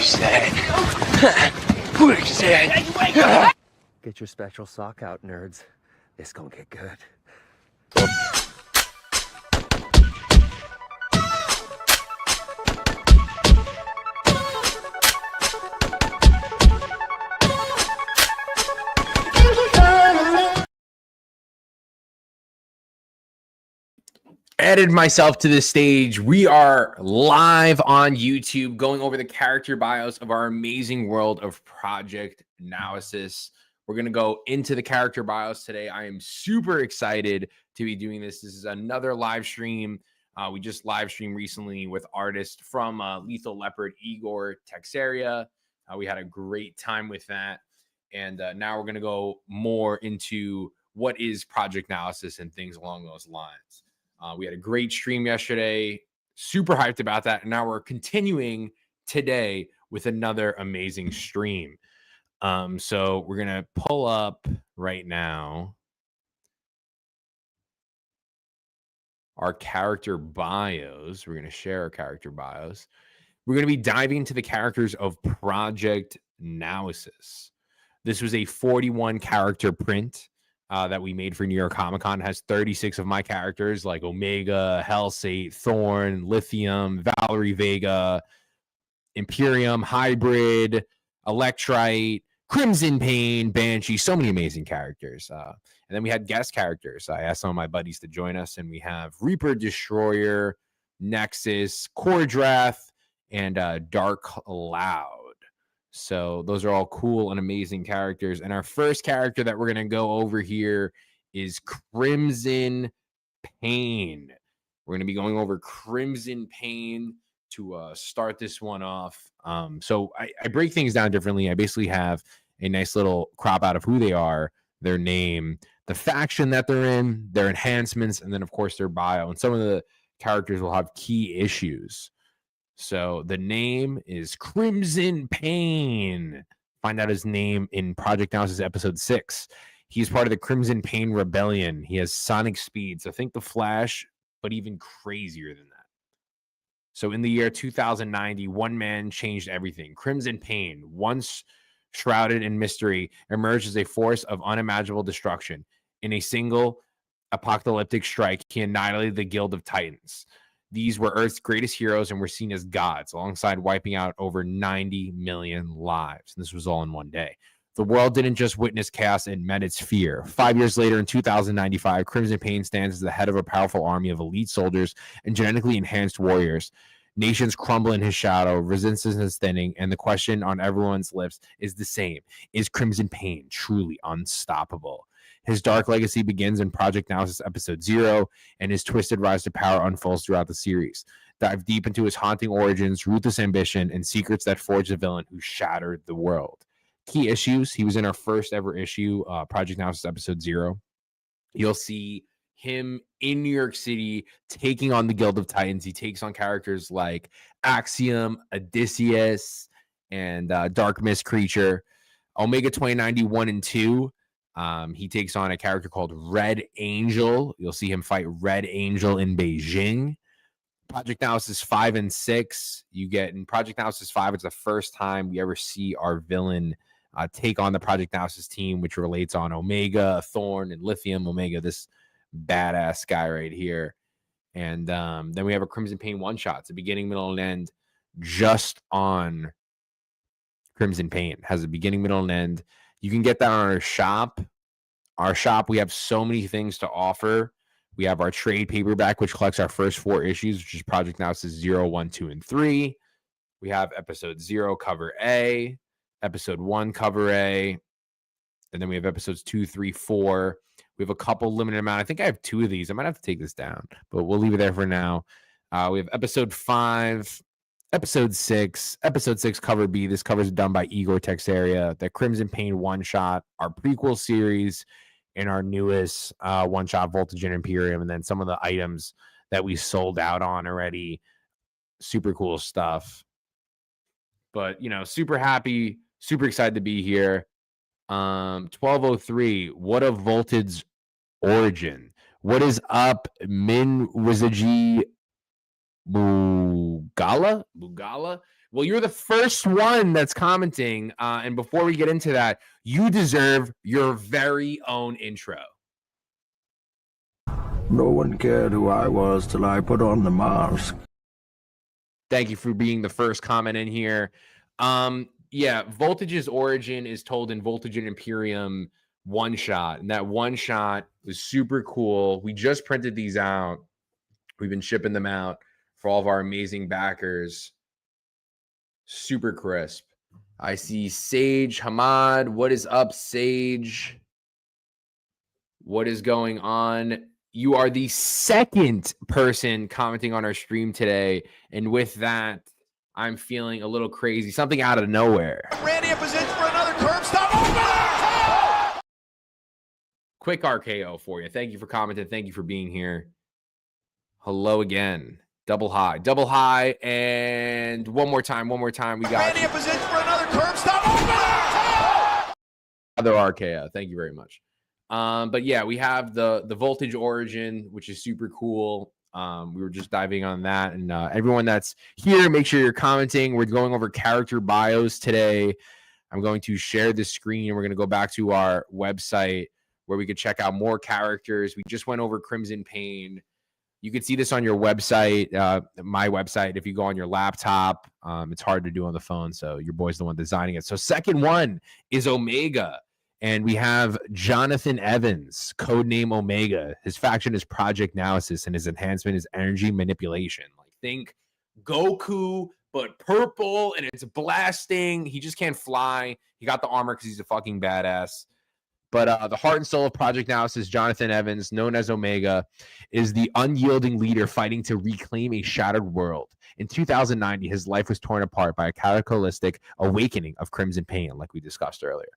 Get your special sock out, nerds. It's gonna get good. Added myself to this stage. We are live on YouTube going over the character bios of our amazing world of Project Naosis. We're going to go into the character bios today. I am super excited to be doing this. This is another live stream. We just live streamed recently with artists from Lethal Leopard, Igor Texeria. We had a great time with that. And now we're going to go more into what is Project Naosis and things along those lines. We had a great stream yesterday, super hyped about that. And now we're continuing today with another amazing stream. So we're going to pull up right now our character bios. We're going to share our character bios. We're going to be diving into the characters of Project Naosis. This was a 41 character print that we made for New York Comic Con. It has 36 of my characters like Omega, Hellsate, Thorn, Lithium, Valerie Vega, Imperium, Hybrid, Electrite, Crimson Pain, Banshee, so many amazing characters. And then we had guest characters. I asked some of my buddies to join us, and we have Reaper Destroyer, Nexus, Kordrath, and Dark Cloud. So those are all cool and amazing characters. And our first character that we're going to go over here is Crimson Pain. We're going to be going over Crimson Pain to start this one off. So I break things down differently. I basically have a nice little crop out of who they are, their name, the faction that they're in, their enhancements, and then, of course, their bio. And some of the characters will have key issues. So the name is Crimson Pain. Find out his name in Project Naosis episode 6. He's part of the Crimson Pain Rebellion. He has sonic speed. So think the Flash, but even crazier than that. So in the year 2090, one man changed everything. Crimson Pain, once shrouded in mystery, emerged as a force of unimaginable destruction. In a single apocalyptic strike, he annihilated the Guild of Titans. These were Earth's greatest heroes and were seen as gods, alongside wiping out over 90 million lives. And this was all in one day. The world didn't just witness chaos, it met its fear. 5 years later, in 2095, Crimson Pain stands as the head of a powerful army of elite soldiers and genetically enhanced warriors. Nations crumble in his shadow, resistance is thinning, and the question on everyone's lips is the same. Is Crimson Pain truly unstoppable? His dark legacy begins in Project Naosis episode 0, and his twisted rise to power unfolds throughout the series. Dive deep into his haunting origins, ruthless ambition, and secrets that forged the villain who shattered the world. Key issues. He was in our first ever issue, Project Naosis episode 0. You'll see him in New York City taking on the Guild of Titans. He takes on characters like Axiom, Odysseus, and Dark Mist Creature. Omega 2091 and 2. He takes on a character called Red Angel. You'll see him fight Red Angel in Beijing. Project Naosis 5 and 6. You get in Project Naosis 5, it's the first time we ever see our villain take on the Project Naosis team, which relates on Omega, Thorn, and Lithium. Omega, this badass guy right here. And then we have a Crimson Pain one-shot. It's a beginning, middle, and end just on Crimson Pain. It has a beginning, middle, and end. You can get that on our shop. Our shop, we have so many things to offer. We have our trade paperback, which collects our first 4 issues, which is Project Naosis 0, 1, 2, and 3. We have episode 0, cover A, episode 1, cover A, and then we have episodes 2, 3, 4. We have a couple limited amount. I think I have 2 of these. I might have to take this down, but we'll leave it there for now. We have episode 5, episode 6, episode 6, cover B. This cover is done by Igor Texeria. The Crimson Pain one-shot, our prequel series, and our newest one-shot, Voltage and Imperium, and then some of the items that we sold out on already. Super cool stuff. But, you know, super happy, super excited to be here. 1203, what a Voltage origin. What is up, Min Wizaji Mugashi? Bugala. Well, you're the first one that's commenting. And before we get into that, you deserve your very own intro. No one cared who I was till I put on the mask. Thank you for being the first comment in here. Yeah, Voltage's origin is told in Voltage and Imperium one shot, and that one shot was super cool. We just printed these out. We've been shipping them out for all of our amazing backers. Super crisp. I see Sage Hamad. What is up, Sage? What is going on? You are the second person commenting on our stream today. And with that, I'm feeling a little crazy. Something out of nowhere. Randy in position for another curb stop. Quick RKO for you. Thank you for commenting. Thank you for being here. Hello again. Double high, and one more time. We got Randy in position for another curb stop. Another RKO. Thank you very much. But yeah, we have the Voltage origin, which is super cool. We were just diving on that, and everyone that's here, make sure you're commenting. We're going over character bios today. I'm going to share the screen. We're going to go back to our website where we could check out more characters. We just went over Crimson Pain. You can see this on your website, my website. If you go on your laptop, it's hard to do on the phone, so your boy's the one designing it. So second one is Omega, and we have Jonathan Evans, codename Omega. His faction is Project Naosis, and his enhancement is energy manipulation. Like, think Goku, but purple, and it's blasting. He just can't fly. He got the armor because he's a fucking badass. But the heart and soul of Project Naosis, Jonathan Evans, known as Omega, is the unyielding leader fighting to reclaim a shattered world. In 2090, his life was torn apart by a cataclysmic awakening of Crimson Pain, like we discussed earlier.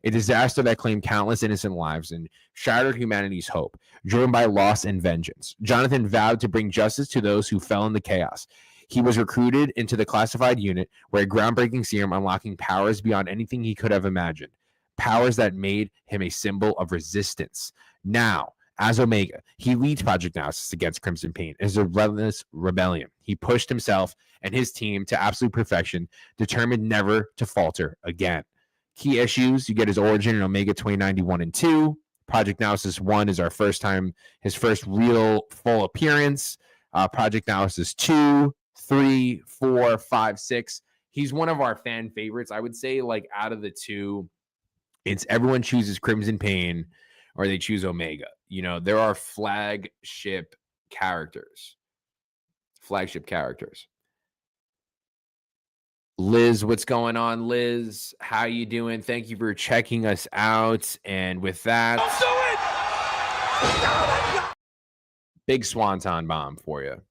A disaster that claimed countless innocent lives and shattered humanity's hope, driven by loss and vengeance. Jonathan vowed to bring justice to those who fell in the chaos. He was recruited into the classified unit, where a groundbreaking serum unlocking powers beyond anything he could have imagined. Powers that made him a symbol of resistance. Now, as Omega, he leads Project Naosis against Crimson Pain as a relentless rebellion. He pushed himself and his team to absolute perfection, determined never to falter again. Key issues, you get his origin in Omega 2091 and 2. Project Naosis 1 is his first real full appearance. Project Naosis 2, 3, 4, 5, 6. He's one of our fan favorites. I would say, like, out of the two, it's everyone chooses Crimson Pain or they choose Omega. You know, there are flagship characters. Liz, what's going on, Liz? How you doing? Thank you for checking us out. And with that, big swanton bomb for you.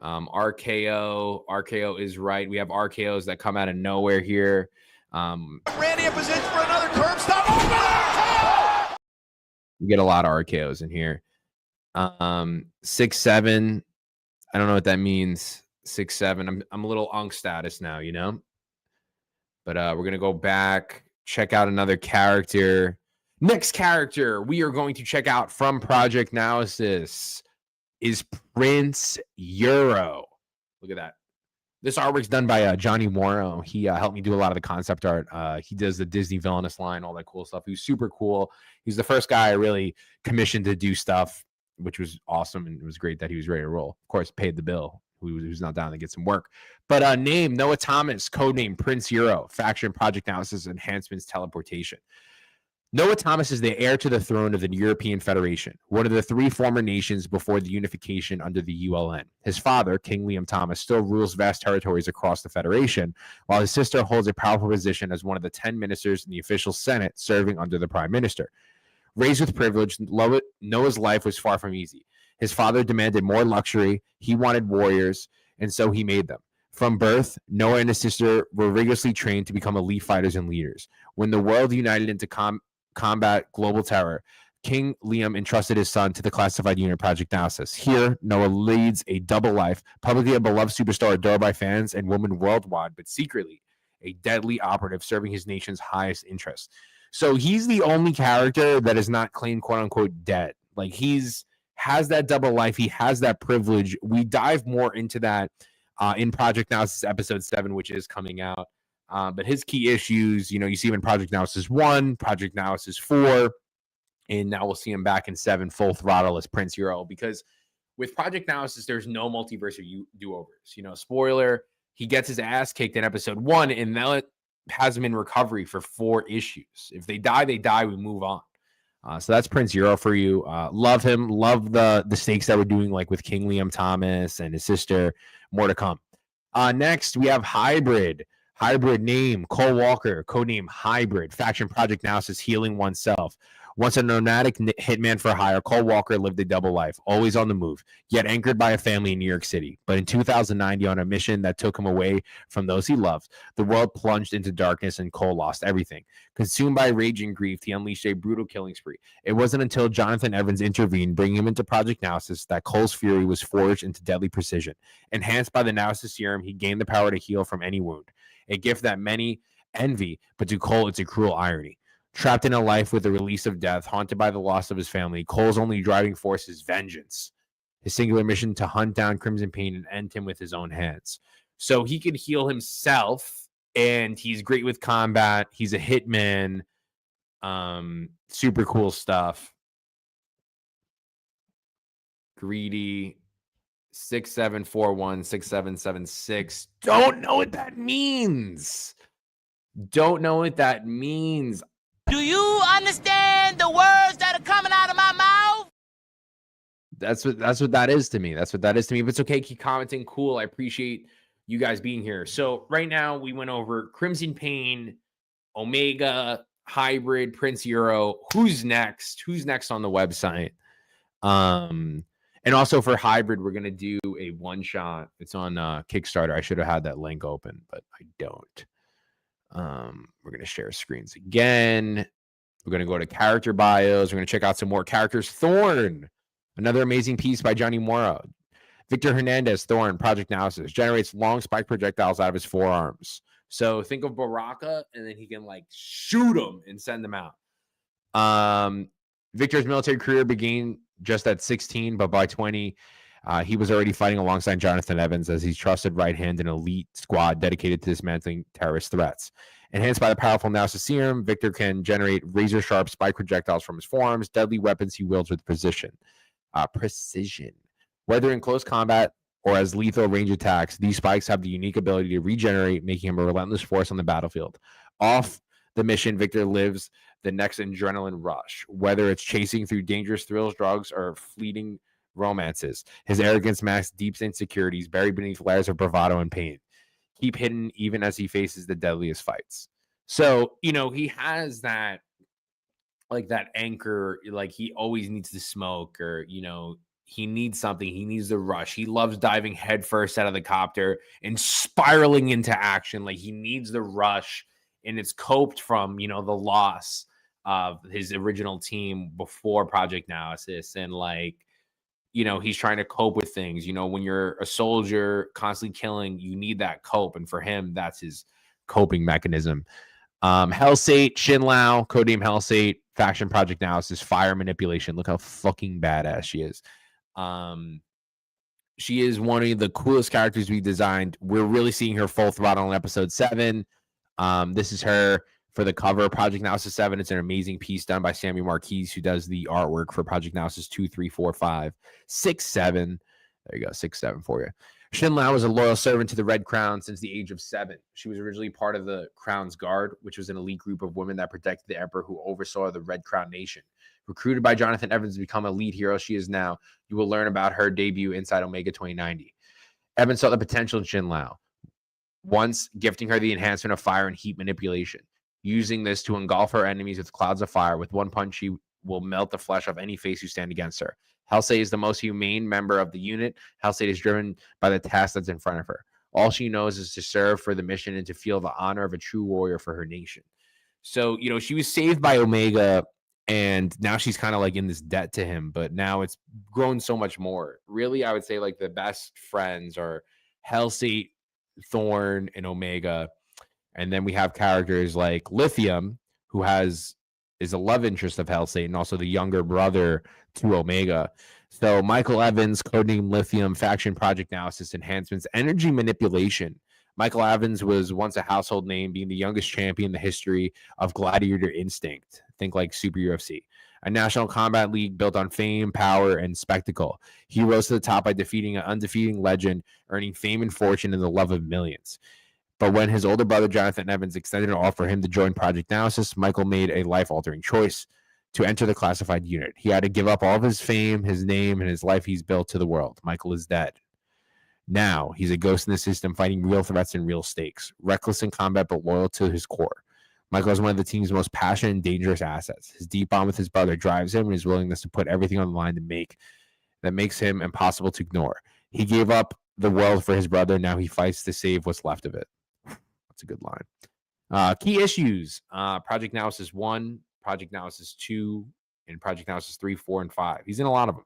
RKO is right. We have RKOs that come out of nowhere here. Randy in position for another curb stop. You get a lot of RKOs in here. 6-7. I don't know what that means. 6-7. I'm a little unk status now, you know. But we're gonna go back, check out another character. Next character we are going to check out from Project Naosis is Prince Euro. Look at that. This artwork's done by Johnny Morrow. He helped me do a lot of the concept art. He does the Disney Villainous line, all that cool stuff. He's super cool. He's the first guy I really commissioned to do stuff, which was awesome, and it was great that he was ready to roll. Of course, paid the bill. Who's not down to get some work. But name, Noah Thomas, codename Prince Euro, faction Project Naosis enhancements teleportation. Noah Thomas is the heir to the throne of the European Federation, one of the three former nations before the unification under the ULN. His father, King Liam Thomas, still rules vast territories across the Federation, while his sister holds a powerful position as one of the 10 ministers in the official Senate serving under the Prime Minister. Raised with privilege, Noah's life was far from easy. His father demanded more luxury, he wanted warriors, and so he made them. From birth, Noah and his sister were rigorously trained to become elite fighters and leaders. When the world united into combat global terror, King Liam entrusted his son to the classified unit Project Naosis. Here, Noah leads a double life, publicly a beloved superstar adored by fans and women worldwide, but secretly a deadly operative serving his nation's highest interests. So he's the only character that is not claimed quote-unquote dead. Like, has that double life. He has that privilege. We dive more into that in Project Naosis episode 7, which is coming out. But his key issues, you see him in Project Naosis 1, Project Naosis 4, and now we'll see him back in 7, full throttle as Prince Hero, because with Project Naosis, there's no multiverse or do-overs. Spoiler, he gets his ass kicked in episode 1, and that has him in recovery for 4 issues. If they die, they die. We move on. So that's Prince Hero for you. Love him. Love the stakes that we're doing, like with King Liam Thomas and his sister. More to come. Next, we have Hybrid. Hybrid name, Cole Walker. Codename Hybrid. Faction Project Naosis, healing oneself. Once a nomadic hitman for hire, Cole Walker lived a double life, always on the move, yet anchored by a family in New York City. But in 2009, on a mission that took him away from those he loved, the world plunged into darkness and Cole lost everything. Consumed by raging grief, he unleashed a brutal killing spree. It wasn't until Jonathan Evans intervened, bringing him into Project Naosis, that Cole's fury was forged into deadly precision. Enhanced by the Naosis serum, he gained the power to heal from any wound, a gift that many envy, but to Cole, it's a cruel irony. Trapped in a life with the release of death, haunted by the loss of his family, Cole's only driving force is vengeance. His singular mission to hunt down Crimson Pain and end him with his own hands. So he can heal himself, and he's great with combat. He's a hitman. Super cool stuff. Greedy. 67416776. Don't know what that means. Don't know what that means. Do you understand the words that are coming out of my mouth? That's what that is to me. That's what that is to me. But it's okay. Keep commenting. Cool. I appreciate you guys being here. So right now we went over Crimson Pain, Omega, Hybrid, Prince Hero. Who's next? Who's next on the website? And also for Hybrid, we're gonna do a one shot. It's on Kickstarter. I should have had that link open, but I don't. We're going to share screens again. We're going to go to character bios. We're going to check out some more characters. Thorn, another amazing piece by Johnny Mora. Victor Hernandez, Thorn, Project Naosis, generates long spike projectiles out of his forearms. So think of Baraka, and then he can like shoot them and send them out. Victor's military career began just at 16, but by 20, he was already fighting alongside Jonathan Evans as his trusted right hand in an elite squad dedicated to dismantling terrorist threats. Enhanced by the powerful Naosis serum, Victor can generate razor-sharp spike projectiles from his forearms, deadly weapons he wields with precision. Whether in close combat or as lethal range attacks, these spikes have the unique ability to regenerate, making him a relentless force on the battlefield. Off the mission, Victor lives the next adrenaline rush, whether it's chasing through dangerous thrills, drugs, or fleeting romances. His arrogance masks deep insecurities buried beneath layers of bravado and pain, keep hidden even as he faces the deadliest fights. So, he has that, like that anchor, like he always needs to smoke, or, he needs something. He needs the rush. He loves diving headfirst out of the copter and spiraling into action. Like he needs the rush, and it's coped from, the loss of his original team before Project Naosis. And he's trying to cope with things. When you're a soldier constantly killing, you need that cope. And for him, that's his coping mechanism. Hellsate, Shinlao, codename Hellsate, faction Project Naosis, fire manipulation. Look how fucking badass she is. She is one of the coolest characters we designed. We're really seeing her full throttle in episode 7. This is her for the cover. Project Naosis 7. It's an amazing piece done by Sammy Marquise, who does the artwork for Project Naosis 2, 3, 4, 5, 6, 7. There you go, 6, 7 for you. Shinlao was a loyal servant to the Red Crown since the age of 7. She was originally part of the Crown's Guard, which was an elite group of women that protected the Emperor, who oversaw the Red Crown Nation. Recruited by Jonathan Evans to become a lead hero she is now, you will learn about her debut inside Omega 2090. Evans saw the potential in Shinlao, once gifting her the enhancement of fire and heat manipulation. Using this to engulf her enemies with clouds of fire, with one punch she will melt the flesh off any face who stand against her. Hellsate is the most humane member of the unit. Hellsate is driven by the task that's in front of her. All she knows is to serve for the mission and to feel the honor of a true warrior for her nation. So, she was saved by Omega, and now she's kind of like in this debt to him, but now it's grown so much more. Really, I would say like the best friends are Hellsate, Thorn, and Omega. And then we have characters like Lithium, who is a love interest of Hellsate and also the younger brother to Omega. So Michael Evans, codename Lithium, faction Project Naosis enhancements, energy manipulation. Michael Evans was once a household name, being the youngest champion in the history of Gladiator Instinct. Think like Super UFC. A national combat league built on fame, power, and spectacle. He rose to the top by defeating an undefeated legend, earning fame and fortune and the love of millions. But when his older brother, Jonathan Evans, extended an offer for him to join Project Naosis, Michael made a life-altering choice to enter the classified unit. He had to give up all of his fame, his name, and his life he's built to the world. Michael is dead. Now, he's a ghost in the system, fighting real threats and real stakes. Reckless in combat, but loyal to his core. Michael is one of the team's most passionate and dangerous assets. His deep bond with his brother drives him, and his willingness to put everything on the line that makes him impossible to ignore. He gave up the world for his brother. Now he fights to save what's left of it. That's a good line. Key issues. Project Naosis 1, Project Naosis 2, and Project Naosis 3, 4, and 5. He's in a lot of them.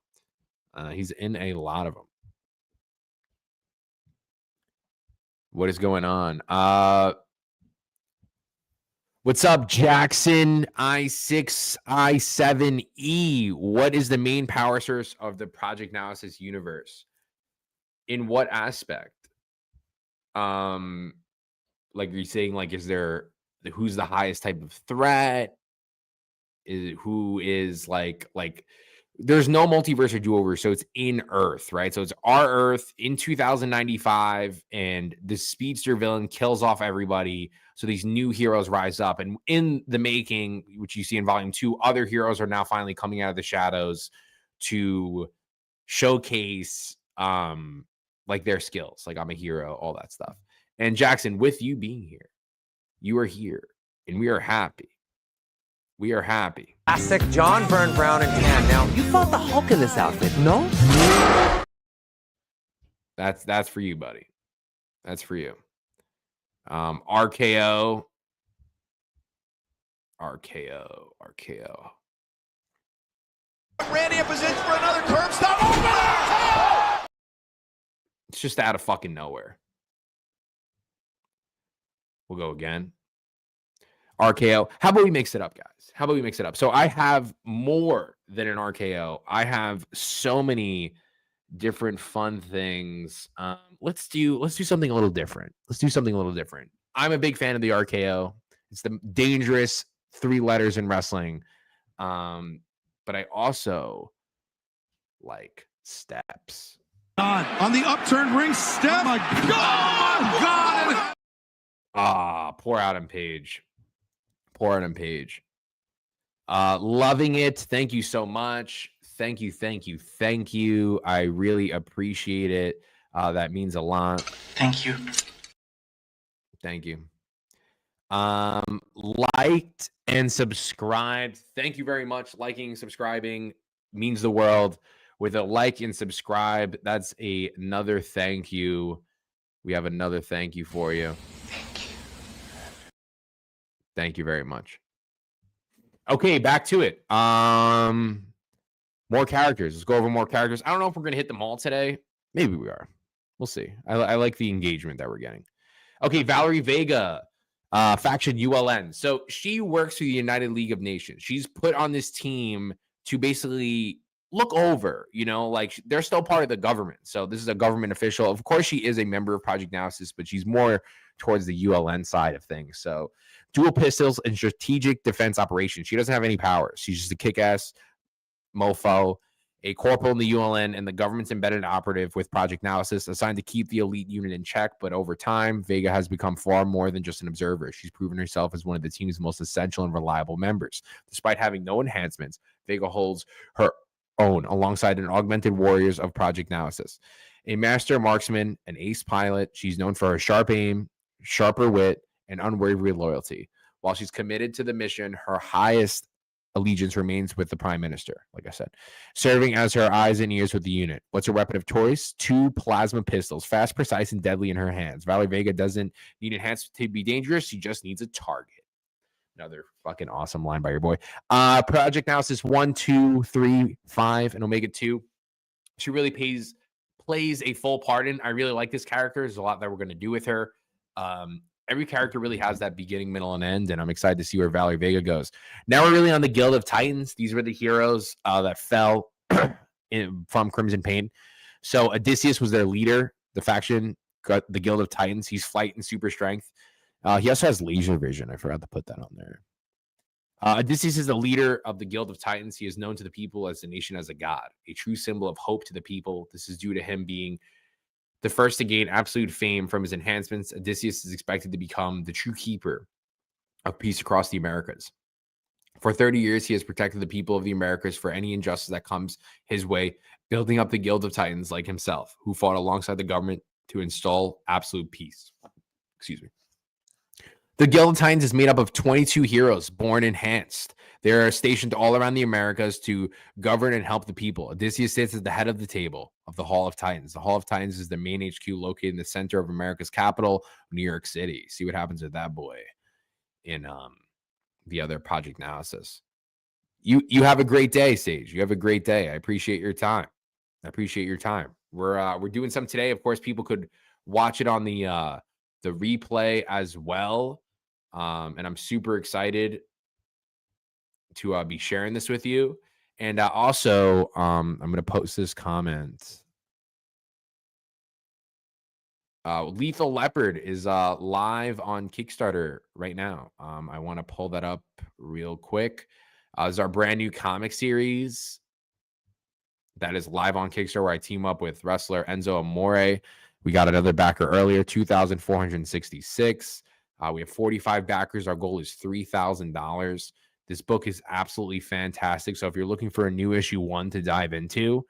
What is going on? What's up, Jackson? I6, I7E. What is the main power source of the Project Naosis universe? In what aspect? Like you're saying, like, is there who's the highest type of threat? Who is like there's no multiverse or do-over, so it's in Earth, right? So it's our Earth in 2095, and the speedster villain kills off everybody. So these new heroes rise up, and in the making, which you see in Volume 2, other heroes are now finally coming out of the shadows to showcase like their skills, like I'm a hero, all that stuff. And Jackson, with you being here, you are here, and we are happy. We are happy. Classic John Byrne Brown and tan. Now, you fought the Hulk in this outfit, no? That's for you, buddy. That's for you. RKO. Randy in position for another curb stop. Oh, It's just out of fucking nowhere. We'll go again. RKO. How about we mix it up, guys? How about we mix it up? So I have more than an RKO. I have so many different fun things. Let's do something a little different. I'm a big fan of the RKO. It's the dangerous 3 letters in wrestling. But I also like steps. On the upturned ring step. Oh my God. Poor Adam Page. Loving it. Thank you so much. Thank you. I really appreciate it. That means a lot. Thank you. Liked and subscribed. Thank you very much. Liking, subscribing means the world. With a like and subscribe, that's another thank you. We have another thank you for you. Thank you very much. Okay, back to it. More characters. Let's go over more characters. I don't know if we're going to hit them all today. Maybe we are. We'll see. I like the engagement that we're getting. Okay, Valerie Vega, faction ULN. So she works for the United League of Nations. She's put on this team to basically look over, like they're still part of the government. So this is a government official. Of course, she is a member of Project Naosis, but she's more towards the ULN side of things. So dual pistols and strategic defense operations. She doesn't have any powers. She's just a kick-ass mofo, a corporal in the ULN, and the government's embedded operative with Project Naosis, assigned to keep the elite unit in check. But over time, Vega has become far more than just an observer. She's proven herself as one of the team's most essential and reliable members. Despite having no enhancements, Vega holds her own alongside an augmented warriors of Project Naosis. A master marksman, an ace pilot, she's known for her sharp aim, sharper wit, and unwavering loyalty. While she's committed to the mission, her highest allegiance remains with the Prime Minister, like I said, serving as her eyes and ears with the unit. What's her weapon of choice? 2 plasma pistols, fast, precise, and deadly in her hands. Valerie Vega doesn't need enhancement to be dangerous. She just needs a target. Another fucking awesome line by your boy. Project Naosis 1, 2, 3, 5, and Omega 2. She really plays a full part in. I really like this character. There's a lot that we're going to do with her. Every character really has that beginning, middle, and end, and I'm excited to see where Valerie Vega goes. Now we're really on the Guild of Titans. These were the heroes that fell from Crimson Pain. So Odysseus was their leader, the faction, got the Guild of Titans. He's flight and super strength. He also has laser vision. I forgot to put that on there. Odysseus is the leader of the Guild of Titans. He is known to the people as the nation as a god, a true symbol of hope to the people. This is due to him being the first to gain absolute fame from his enhancements. Odysseus is expected to become the true keeper of peace across the Americas. For 30 years, he has protected the people of the Americas for any injustice that comes his way, building up the Guild of Titans like himself, who fought alongside the government to install absolute peace. Excuse me. The Guild of Titans is made up of 22 heroes born enhanced. They are stationed all around the Americas to govern and help the people. Odysseus sits at the head of the table of the Hall of Titans. The Hall of Titans is the main HQ located in the center of America's capital, New York City. See what happens with that boy in the other Project Naosis. You have a great day, Sage. You have a great day. I appreciate your time. We're doing some today. Of course, people could watch it on the replay as well. And I'm super excited to be sharing this with you. And also, I'm going to post this comment. Lethal Leopard is live on Kickstarter right now. I want to pull that up real quick. This is our brand new comic series that is live on Kickstarter, where I team up with wrestler Enzo Amore. We got another backer earlier, 2,466. We have 45 backers. Our goal is $3,000. This book is absolutely fantastic. So if you're looking for a new issue 1 to dive into,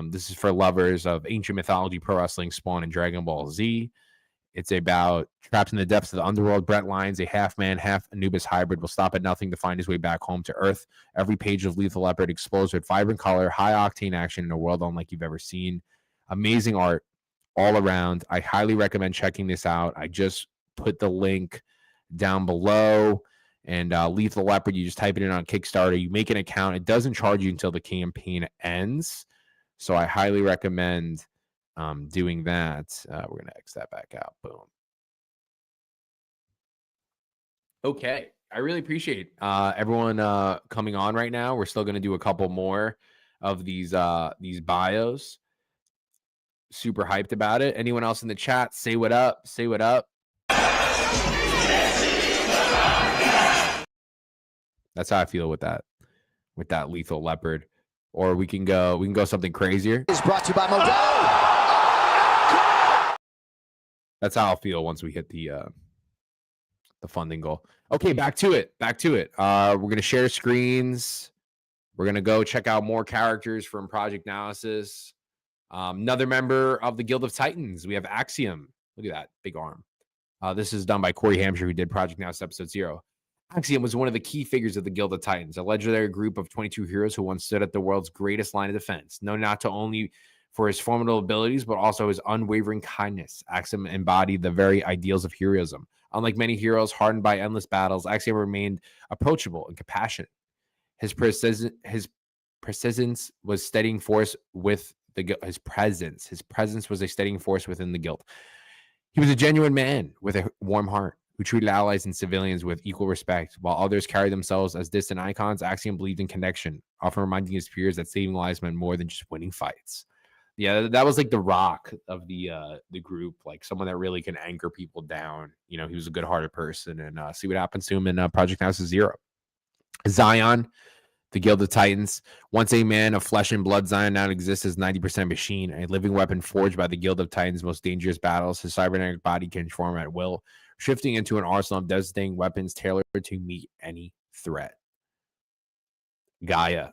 this is for lovers of ancient mythology, pro wrestling, Spawn, and Dragon Ball Z. It's about trapped in the depths of the underworld. Brent Lyons, a half-man, half-Anubis hybrid, will stop at nothing to find his way back home to Earth. Every page of Lethal Leopard explodes with vibrant color, high-octane action in a world unlike you've ever seen. Amazing art all around. I highly recommend checking this out. I just put the link down below. And Lethal Leopard, you just type it in on Kickstarter. You make an account. It doesn't charge you until the campaign ends. So I highly recommend doing that. We're going to X that back out. Boom. Okay. I really appreciate everyone coming on right now. We're still going to do a couple more of these bios. Super hyped about it. Anyone else in the chat? Say what up. Say what up. That's how I feel with that Lethal Leopard. Or we can go something crazier. Is brought to you by Modelo. That's how I'll feel once we hit the funding goal. Okay, back to it. We're gonna share screens. We're gonna go check out more characters from Project Naosis. Another member of the Guild of Titans. We have Axiom. Look at that big arm. This is done by Corey Hampshire, who did Project Naosis episode 0. Axiom was one of the key figures of the Guild of Titans, a legendary group of 22 heroes who once stood at the world's greatest line of defense, known not only for his formidable abilities, but also his unwavering kindness. Axiom embodied the very ideals of heroism. Unlike many heroes hardened by endless battles, Axiom remained approachable and compassionate. His presence was steadying force with his presence was a steadying force within the guild. He was a genuine man with a warm heart, who treated allies and civilians with equal respect, while others carried themselves as distant icons. Axiom believed in connection, often reminding his peers that saving lives meant more than just winning fights. Yeah, that was like the Rock of the group, like someone that really can anchor people down. You know, he was a good-hearted person, and see what happens to him in Project Naosis 0. Zion, the Guild of Titans. Once a man of flesh and blood, Zion now exists as 90% machine, a living weapon forged by the Guild of Titans' most dangerous battles. His cybernetic body can transform at will, shifting into an arsenal of devastating weapons tailored to meet any threat. Gaia,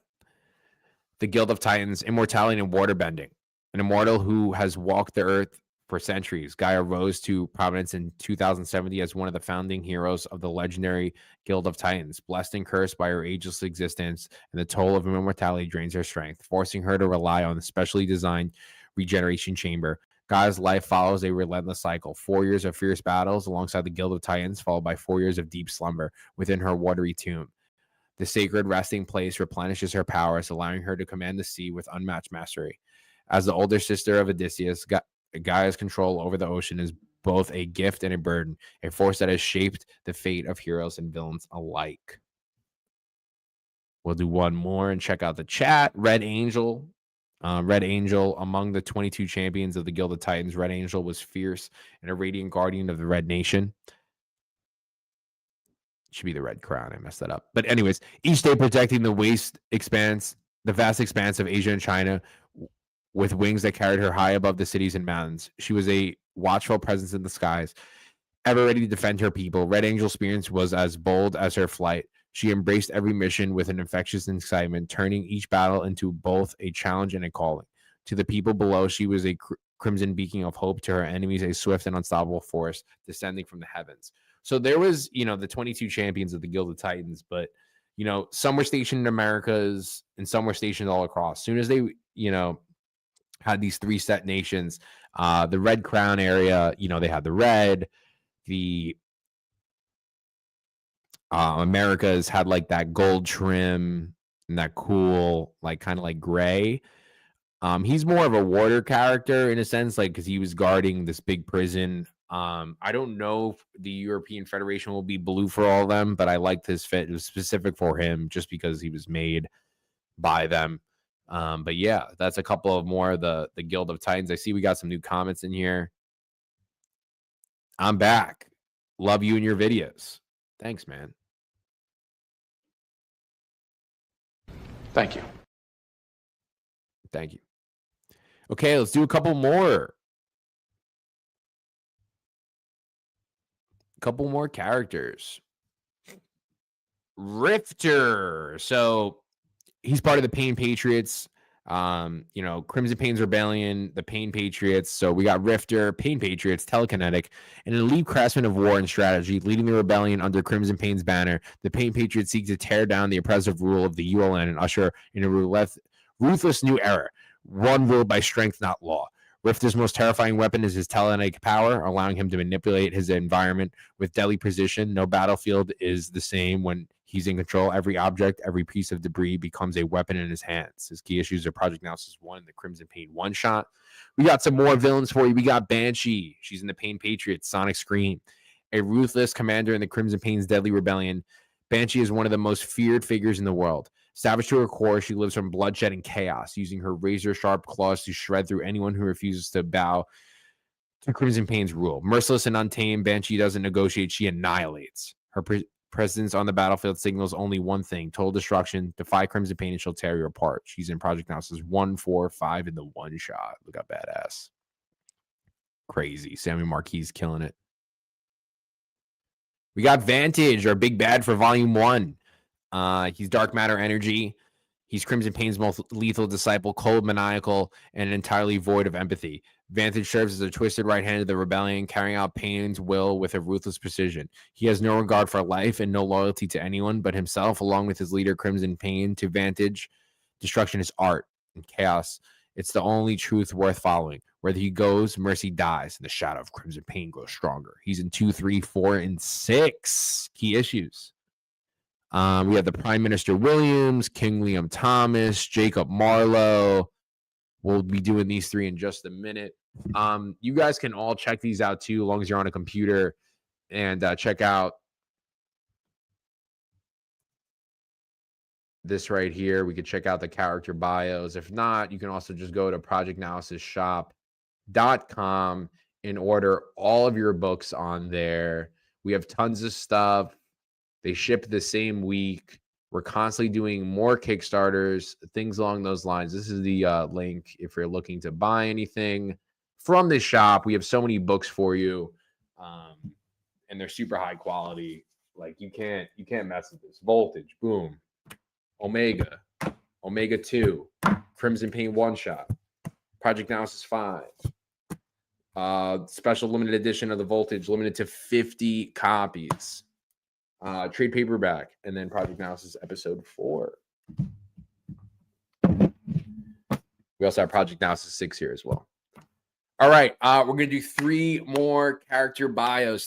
the Guild of Titans, immortality and waterbending. An immortal who has walked the earth for centuries, Gaia rose to prominence in 2070 as one of the founding heroes of the legendary Guild of Titans. Blessed and cursed by her ageless existence, and the toll of immortality drains her strength, forcing her to rely on the specially designed regeneration chamber. Gaia's life follows a relentless cycle. 4 years of fierce battles alongside the Guild of Titans, followed by 4 years of deep slumber within her watery tomb. The sacred resting place replenishes her powers, allowing her to command the sea with unmatched mastery. As the older sister of Odysseus, Gaia's control over the ocean is both a gift and a burden, a force that has shaped the fate of heroes and villains alike. We'll do one more and check out the chat. Red Angel Red Angel, among the 22 champions of the Guild of Titans, Red Angel was fierce and a radiant guardian of the Red Nation. Should be the Red Crown. I messed that up. But anyways, each day protecting the vast expanse of Asia and China with wings that carried her high above the cities and mountains. She was a watchful presence in the skies, ever ready to defend her people. Red Angel's experience was as bold as her flight. She embraced every mission with an infectious excitement, turning each battle into both a challenge and a calling. To the people below, she was a crimson beacon of hope. To her enemies, a swift and unstoppable force descending from the heavens. So there was, the 22 champions of the Guild of Titans, but, some were stationed in Americas and some were stationed all across. As soon as they, had these 3 set nations, the Red Crown area, they had the red, the Americas had like that gold trim and that cool, like kind of like gray. He's more of a warder character in a sense, like because he was guarding this big prison. I don't know if the European Federation will be blue for all of them, but I liked his fit. It was specific for him just because he was made by them. But yeah, that's a couple of more of the Guild of Titans. I see we got some new comments in here. I'm back. Love you and your videos. Thanks, man. Thank you. Thank you. Okay, let's do a couple more. Couple more characters. Rifter. So he's part of the Pain Patriots. Crimson Pain's Rebellion, the Pain Patriots. So we got Rifter, Pain Patriots, Telekinetic, and an elite craftsman of war and strategy, leading the rebellion under Crimson Pain's banner. The Pain Patriots seek to tear down the oppressive rule of the ULN and usher in a ruthless new era, one ruled by strength, not law. Rifter's most terrifying weapon is his telekinetic power, allowing him to manipulate his environment with deadly precision. No battlefield is the same when he's in control. Every object, every piece of debris becomes a weapon in his hands. His key issues are Project Naosis 1 and the Crimson Pain one-shot. We got some more villains for you. We got Banshee. She's in the Pain Patriots, Sonic Scream. A ruthless commander in the Crimson Pain's deadly rebellion. Banshee is one of the most feared figures in the world. Savage to her core, she lives from bloodshed and chaos, using her razor-sharp claws to shred through anyone who refuses to bow to Crimson Pain's rule. Merciless and untamed, Banshee doesn't negotiate, she annihilates. Her presence on the battlefield signals only one thing: total destruction. Defy Crimson Pain and she'll tear you apart. She's in Project Naosis 1, 4, 5 in the one-shot. Look how badass. Crazy. Sammy Marquis killing it. We got Vantage, our big bad for Volume 1. He's dark matter energy. He's Crimson Pain's most lethal disciple, cold, maniacal, and entirely void of empathy. Vantage serves as a twisted right hand of the rebellion, carrying out Pain's will with a ruthless precision. He has no regard for life and no loyalty to anyone but himself, along with his leader, Crimson Pain. To Vantage, destruction is art and chaos. It's the only truth worth following. Whether he goes, mercy dies, and the shadow of Crimson Pain grows stronger. He's in 2, 3, 4, and 6 key issues. We have the Prime Minister Williams, King Liam Thomas, Jacob Marlowe. We'll be doing these 3 in just a minute. You guys can all check these out too, as long as you're on a computer, and check out this right here. We could check out the character bios. If not, you can also just go to projectnaosisshop.com and order all of your books on there. We have tons of stuff. They ship the same week. We're constantly doing more Kickstarters, things along those lines. This is the link if you're looking to buy anything from this shop. We have so many books for you, and they're super high quality. Like you can't mess with this. Voltage, boom. Omega 2, Crimson Pain one shot, Project Naosis 5, special limited edition of the Voltage, limited to 50 copies. Trade paperback, and then Project Naosis episode 4. We also have Project Naosis 6 here as well. All right, we're gonna do 3 more character bios.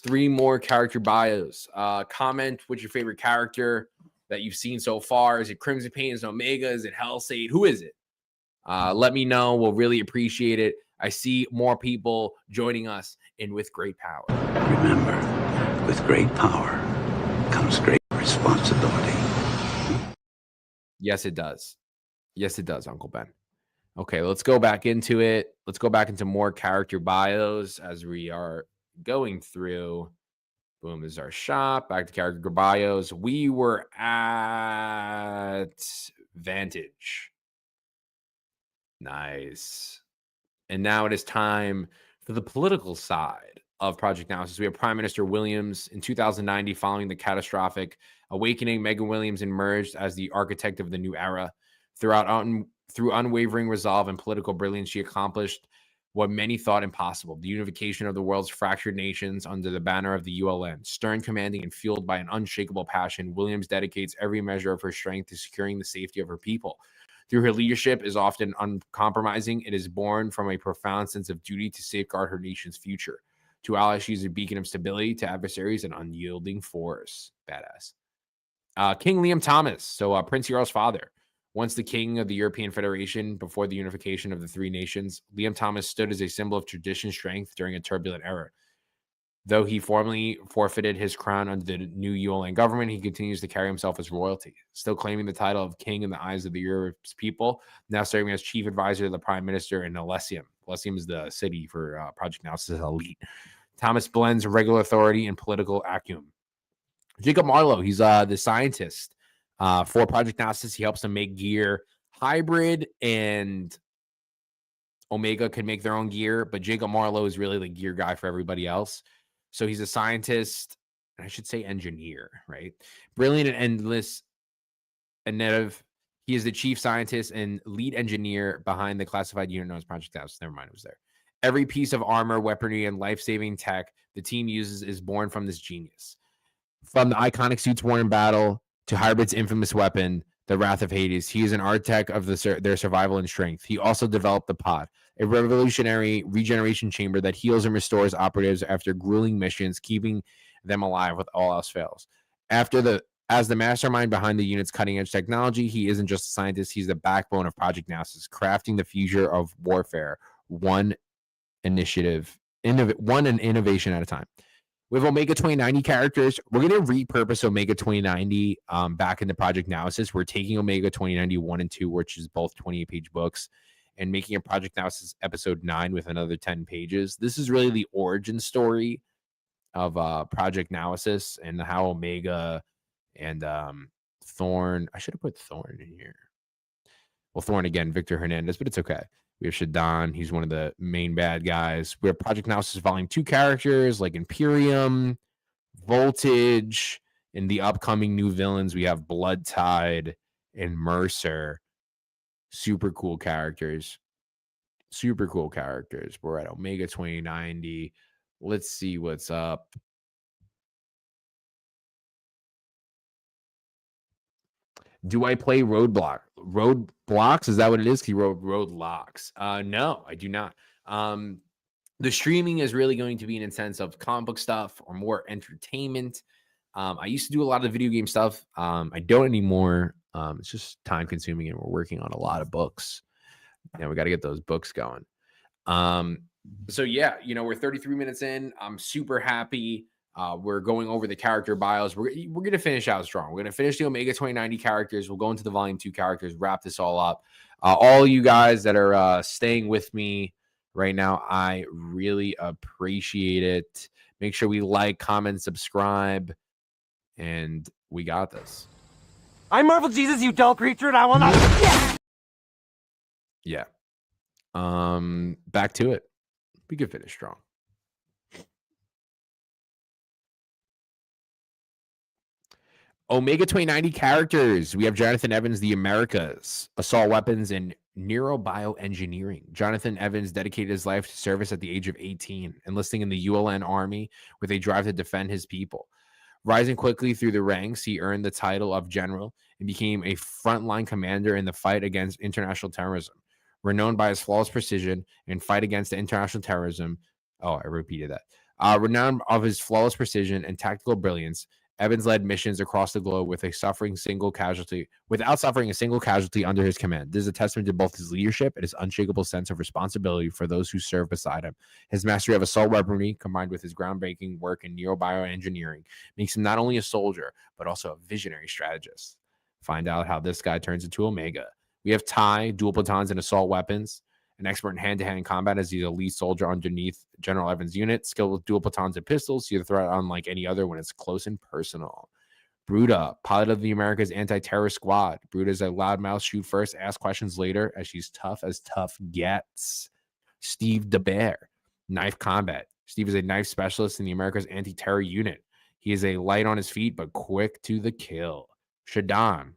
Comment what's your favorite character that you've seen so far. Is it Crimson Pain? Is it Omega? Is it Hellsade? Who is it? Let me know. We'll really appreciate it. I see more people joining us in With Great Power. Remember, with great power comes great responsibility. Yes, it does. Yes, it does, Uncle Ben. Okay, let's go back into it. Let's go back into more character bios as we are going through. Boom is our shop. Back to character bios. We were at Vantage. Nice. And now it is time for the political side of Project Naosis. We have Prime Minister Williams in 2090. Following the catastrophic awakening, Megan Williams emerged as the architect of the new era. Through unwavering resolve and political brilliance, she accomplished what many thought impossible: the unification of the world's fractured nations under the banner of the ULN. Stern, commanding, and fueled by an unshakable passion, Williams dedicates every measure of her strength to securing the safety of her people. Through her leadership is often uncompromising. It is born from a profound sense of duty to safeguard her nation's future. To allies, she is a beacon of stability. To adversaries, an unyielding force. Badass. King Liam Thomas, so Prince Yarl's father. Once the king of the European Federation before the unification of the three nations, Liam Thomas stood as a symbol of tradition strength during a turbulent era. Though he formally forfeited his crown under the new ULN government, he continues to carry himself as royalty, still claiming the title of king in the eyes of the Europe's people, now serving as chief advisor to the prime minister in Elysium. Elysium is the city for Project Naosis elite. Thomas blends regular authority and political acumen. Jacob Marlowe, he's the scientist for Project Naosis. He helps them make gear. Hybrid and Omega can make their own gear, but Jacob Marlowe is really the gear guy for everybody else. So he's a scientist, and I should say engineer, right? Brilliant and endless. Innovative. He is the chief scientist and lead engineer behind the classified unit known as Project Naosis. Never mind, it was there. Every piece of armor, weaponry, and life-saving tech the team uses is born from this genius. From the iconic suits worn in battle to Hybrid's infamous weapon, the Wrath of Hades, he is an architect of their survival and strength. He also developed the pod, a revolutionary regeneration chamber that heals and restores operatives after grueling missions, keeping them alive with all else fails. As the mastermind behind the unit's cutting-edge technology, he isn't just a scientist, he's the backbone of Project Naosis, crafting the future of warfare, one innovation at a time. We have Omega 2090 characters. We're going to repurpose Omega 2090 back into Project Naosis. We're taking Omega 2090 1 and 2, which is both 28-page books, and making a Project Naosis episode 9 with another 10 pages. This is really the origin story of Project Naosis and how Omega and Thorn. I should have put Thorn in here. Well, Thorn again, Victor Hernandez, but it's okay. We have Shaddan. He's one of the main bad guys. We have Project Naosis Volume 2 characters like Imperium, Voltage. In the upcoming new villains, we have Blood Tide and Mercer. Super cool characters. We're at Omega 2090. Let's see what's up. Do I play Roadblocks? Is that what it is? He wrote Roadlocks. No, I do not. The streaming is really going to be in a sense of comic book stuff or more entertainment. I used to do a lot of video game stuff. I don't anymore. It's just time consuming, and we're working on a lot of books. We got to get those books going. So yeah, we're 33 minutes in. I'm super happy. We're going over the character bios. We're going to finish out strong. We're going to finish the Omega 2090 characters. We'll go into the Volume 2 characters, wrap this all up. All you guys that are staying with me right now, I really appreciate it. Make sure we like, comment, subscribe, and we got this. I'm Marvel Jesus, you dull creature, and I will not... Yeah. Back to it. We could finish strong. Omega 2090 characters. We have Jonathan Evans, the Americas, assault weapons, and neurobioengineering. Jonathan Evans dedicated his life to service at the age of 18, enlisting in the ULN Army with a drive to defend his people. Rising quickly through the ranks, he earned the title of general and became a frontline commander in the fight against international terrorism. Renowned by his flawless precision and fight against international terrorism. Oh, I repeated that. Renowned of his flawless precision and tactical brilliance, Evans led missions across the globe without suffering a single casualty under his command. This is a testament to both his leadership and his unshakable sense of responsibility for those who serve beside him. His mastery of assault weaponry, combined with his groundbreaking work in neurobioengineering, makes him not only a soldier, but also a visionary strategist. Find out how this guy turns into Omega. We have Ty, dual batons and assault weapons, an expert in hand-to-hand combat as he's a lead soldier underneath General Evans' unit, skilled with dual batons and pistols, see the threat unlike any other when it's close and personal. Bruda, pilot of the America's anti-terror squad. Bruda is a loudmouth, shoot first, ask questions later, as she's tough as tough gets. Steve DeBear, knife combat. Steve is a knife specialist in the America's anti-terror unit. He is a light on his feet, but quick to the kill. Shaddam,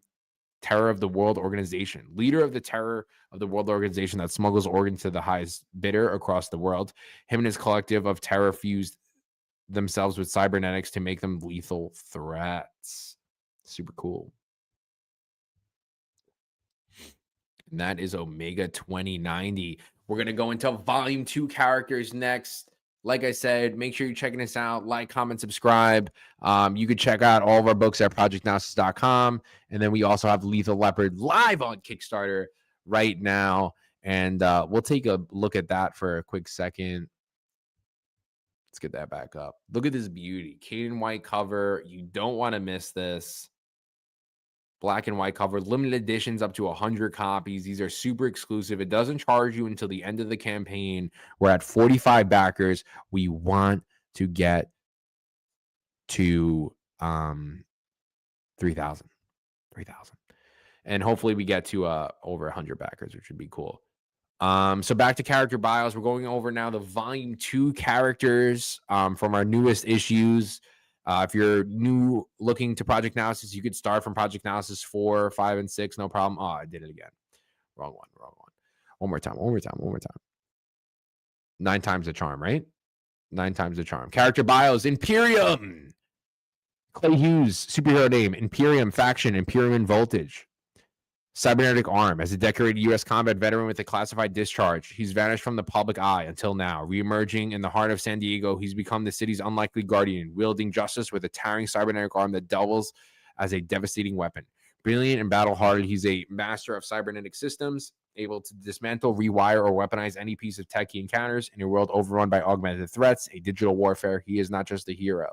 Terror of the World Organization, leader of the Terror of the World Organization that smuggles organs to the highest bidder across the world. Him and his collective of terror fused themselves with cybernetics to make them lethal threats. Super cool. And that is Omega 2090. We're going to go into Volume 2 characters next. Like I said, make sure you're checking us out. Like, comment, subscribe. You can check out all of our books at projectnaosis.com. And then we also have Lethal Leopard live on Kickstarter right now. And we'll take a look at that for a quick second. Let's get that back up. Look at this beauty. Kate and white cover. You don't want to miss this. Black and white cover. Limited editions up to 100 copies. These are super exclusive. It doesn't charge you until the end of the campaign. We're at 45 backers. We want to get to 3,000. 3,000. And hopefully we get to over 100 backers, which would be cool. So back to character bios. We're going over now the Volume 2 characters from our newest issues. If you're new looking to Project Naosis, you could start from Project Naosis 4, 5, and 6. No problem. Oh, I did it again. Wrong one. One more time. 9 times the charm, right? 9 times the charm. Character bios. Imperium. Clay Hughes, superhero name. Imperium faction. Imperium Voltage. Cybernetic arm. As a decorated U.S. combat veteran with a classified discharge, he's vanished from the public eye until now. Reemerging in the heart of San Diego, he's become the city's unlikely guardian, wielding justice with a towering cybernetic arm that doubles as a devastating weapon. Brilliant and battle-hardened, he's a master of cybernetic systems, able to dismantle, rewire, or weaponize any piece of tech he encounters. In a world overrun by augmented threats, a digital warfare, he is not just a hero.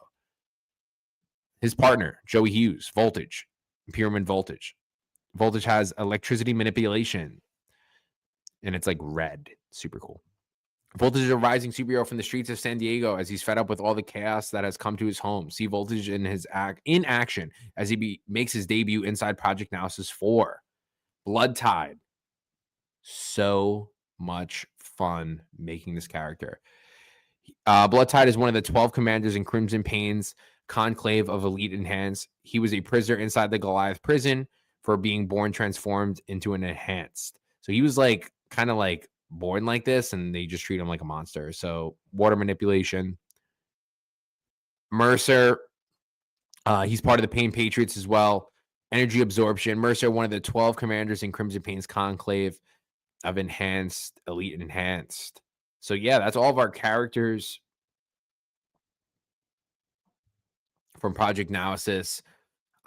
His partner, Joey Hughes, Voltage, Imperium Voltage. Voltage has electricity manipulation, and it's like red. Super cool. Voltage is a rising superhero from the streets of San Diego as he's fed up with all the chaos that has come to his home. See Voltage in action as he makes his debut inside Project Naosis 4. Blood Tide. So much fun making this character. Blood Tide is one of the 12 commanders in Crimson Pain's conclave of elite enhanced. He was a prisoner inside the Goliath prison for being born transformed into an enhanced. So he was like kind of like born like this, and they just treat him like a monster. So water manipulation. Mercer, he's part of the Pain Patriots as well. Energy absorption. Mercer, one of the 12 commanders in Crimson Pain's conclave of enhanced, elite and enhanced. So yeah, that's all of our characters from Project Naosis.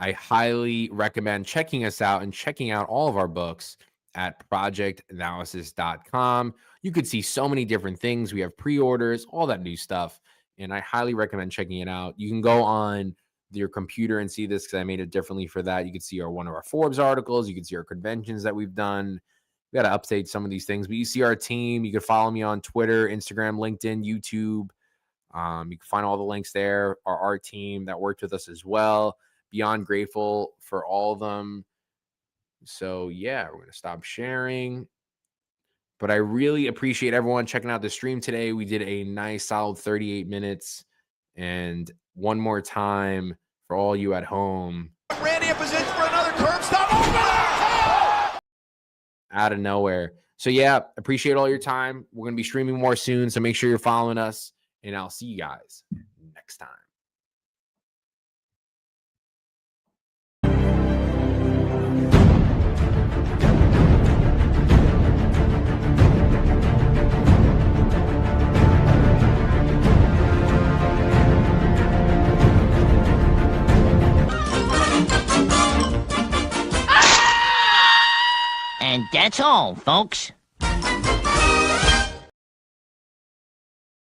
I highly recommend checking us out and checking out all of our books at projectnaosis.com. You could see so many different things. We have pre-orders, all that new stuff, and I highly recommend checking it out. You can go on your computer and see this because I made it differently for that. You can see one of our Forbes articles. You can see our conventions that we've done. We got to update some of these things, but you see our team. You can follow me on Twitter, Instagram, LinkedIn, YouTube. You can find all the links there. Our art team that worked with us as well. Beyond grateful for all of them. So yeah, we're going to stop sharing. But I really appreciate everyone checking out the stream today. We did a nice solid 38 minutes. And one more time for all you at home. Randy in position for another curb stop. Over there! Out of nowhere. So yeah, appreciate all your time. We're going to be streaming more soon. So make sure you're following us. And I'll see you guys next time. And that's all, folks.